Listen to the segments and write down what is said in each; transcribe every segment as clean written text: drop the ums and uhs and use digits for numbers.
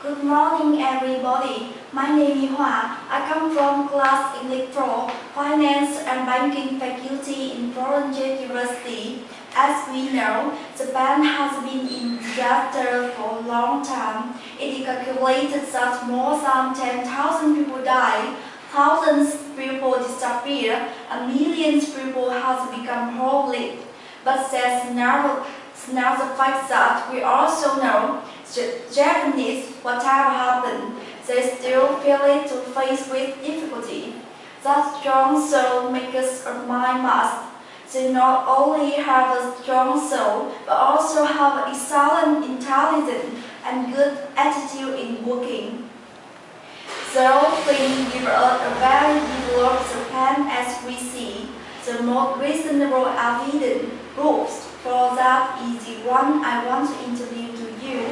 Good morning, everybody. My name is Hua. I come from class Electro, Finance and Banking faculty in Florence University. As we know, Japan has been in disaster for a long time. It is calculated that more than 10,000 people died, thousands of people disappeared, and millions of people have become homeless. But that's not the fact that we also know Japanese, whatever happened, they still feel it to face with difficulty. That strong soul makers of my must. They not only have a strong soul, but also have excellent intelligence and good attitude in working. So things give us a very developed Japan as we see. The most reasonable evidence proofs for that is the one I want to introduce to you,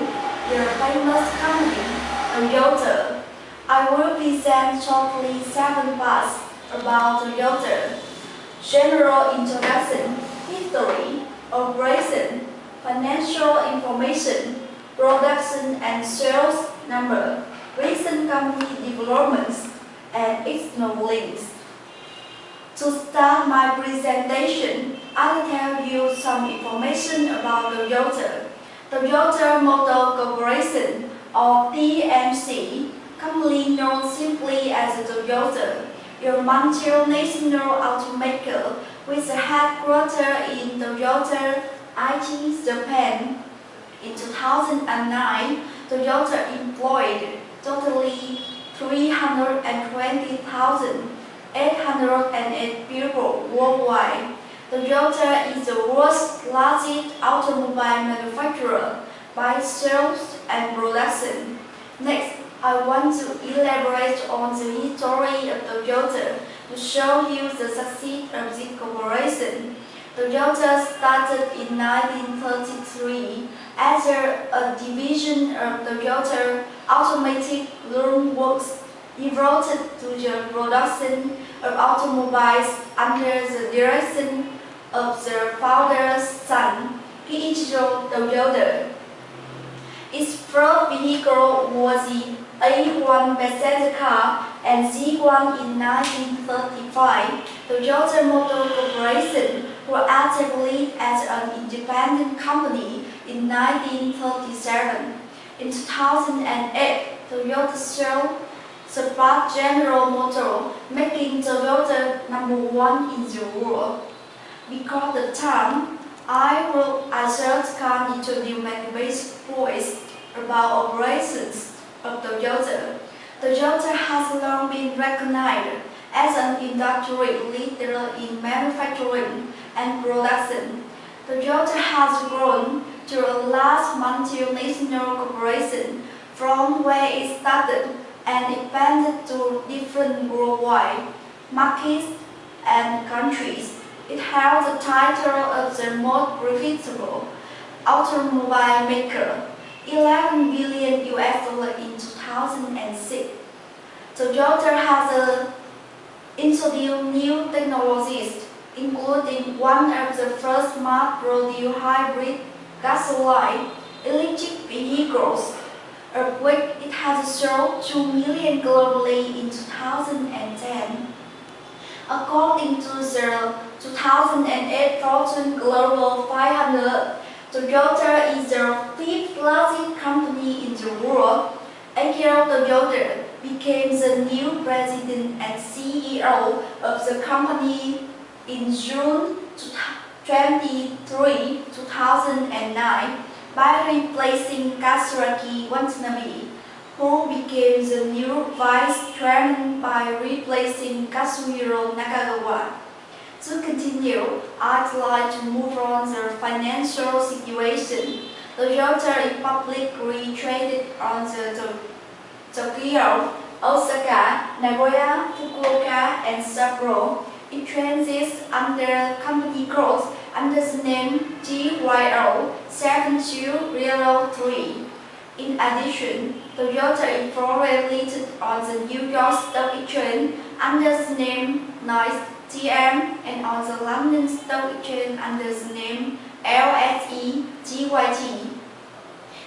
the famous company, Toyota. I will present shortly 7 parts about Toyota: general introduction, history, operation, financial information, production and sales number, recent company developments, and external links. To start my presentation, I'll tell you some information about Toyota. Toyota Motor Corporation, or TMC, commonly known simply as Toyota, is a multinational automaker with a headquarters in Toyota, Aichi, Japan. In 2009, Toyota employed totally 320,808 people worldwide. Toyota is the world's largest automobile manufacturer by sales and production. Next, I want to elaborate on the history of Toyota to show you the success of this corporation. Toyota started in 1933 as a division of Toyota Automotive Loom Works, devoted to the production of automobiles under the direction of the founder's son, Kiichiro Toyota. Its first vehicle was the A1 passenger car and C1 in 1935. Toyota Motor Corporation was established as an independent company in 1937. In 2008, Toyota surpassed General Motors, making Toyota #1 in the world. Because of time, I just can't introduce my basic points about operations of Toyota. Toyota has long been recognized as an industry leader in manufacturing and production. Toyota has grown to a large multinational corporation from where it started and expanded to different worldwide markets and countries. It held the title of the most profitable automobile maker, $11 billion in 2006. Toyota has introduced new technologies, including one of the first mass-produced hybrid gasoline electric vehicles, of which it has sold 2 million globally in 2010. According to the 2008 Fortune Global 500, Toyota is the 5th largest company in the world. Akira Toyoda became the new president and CEO of the company in June 23, 2009, by replacing Katsuraki Watanabe, who became the new vice chairman by replacing Kazuhiro Nakagawa. To continue, I'd like to move on the financial situation. Toyota is publicly traded on the Tokyo, Osaka, Nagoya, Fukuoka, and Sapporo. It trades under company code under the name GYO 7203. In addition, Toyota is foreign listed on the New York Stock Exchange under the name NICE TM and on the London Stock Exchange under the name LSE GYT.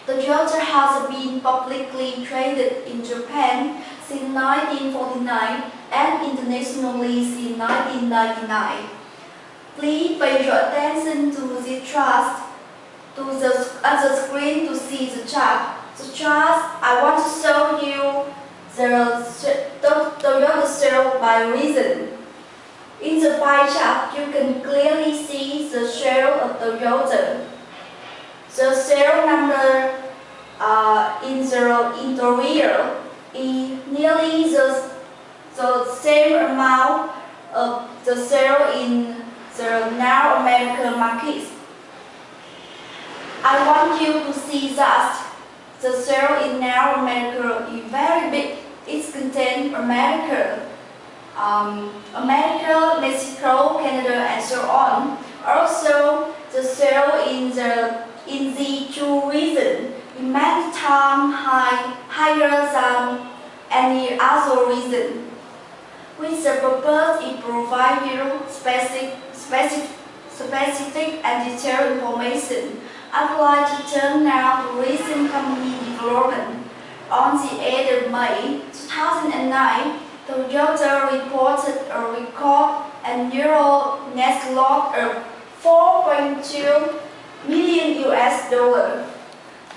Toyota has been publicly traded in Japan since 1949 and internationally since 1999. Please pay your attention to the chart at the screen to see the chart. The chart I want to show you the Toyota share by region. In the pie chart, you can clearly see the share of Toyota. The share number in the interior is nearly the same amount of the share in the North American markets. I want you to see that the share in North America is very big. It contains America, Mexico, Canada, and so on. Also, the share in the two regions is many times higher than any other region. With the purpose it provides you specific and detailed information. I'd like to turn now to recent company development. On the 8th of May 2009, Toyota reported a record annual net loss of $4.2 million US,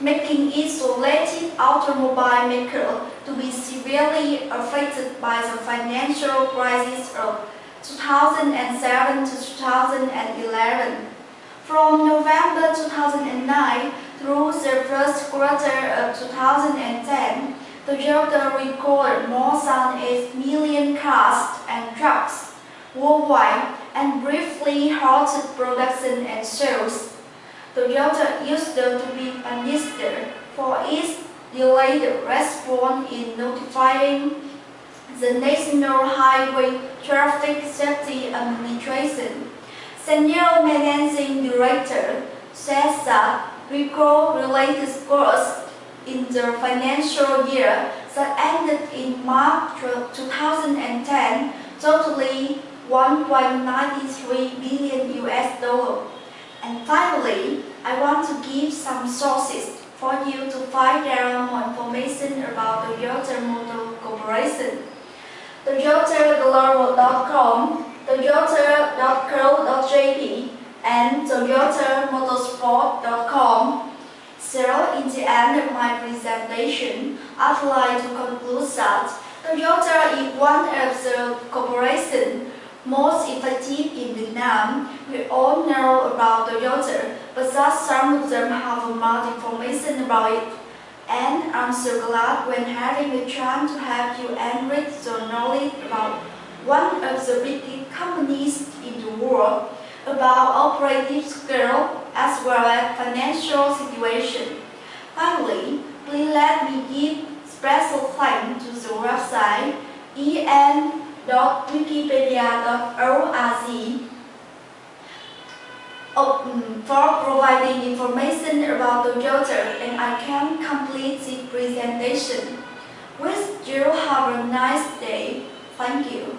making it the latest automobile maker to be severely affected by the financial crisis of 2007 to 2011. From November 2009 through the first quarter of 2010, Toyota recorded more than 8 million cars and trucks worldwide and briefly halted production and sales. Toyota used to be punished for its delayed response in notifying the National Highway Traffic Safety Administration. Senior Managing Director says that recall-related costs in the financial year that ended in March 2010 totaling $1.93 billion US. And finally, I want to give some sources for you to find out more information about Toyota Motor Corporation. ToyotaGlobal.com, Toyota.co.jp, and ToyotaMotorsport.com. So, in the end of my presentation, I'd like to conclude that Toyota is one of the corporations most effective in Vietnam. We all know about Toyota, but that some of them have more information about it. And I'm so glad when having the chance to have you enrich your knowledge about one of the biggest companies in the world, about operating scale as well as financial situation. Finally, please let me give special thanks to the website en.wikipedia.org for providing information about Toyota, and I can complete the presentation. Wish you have a nice day. Thank you.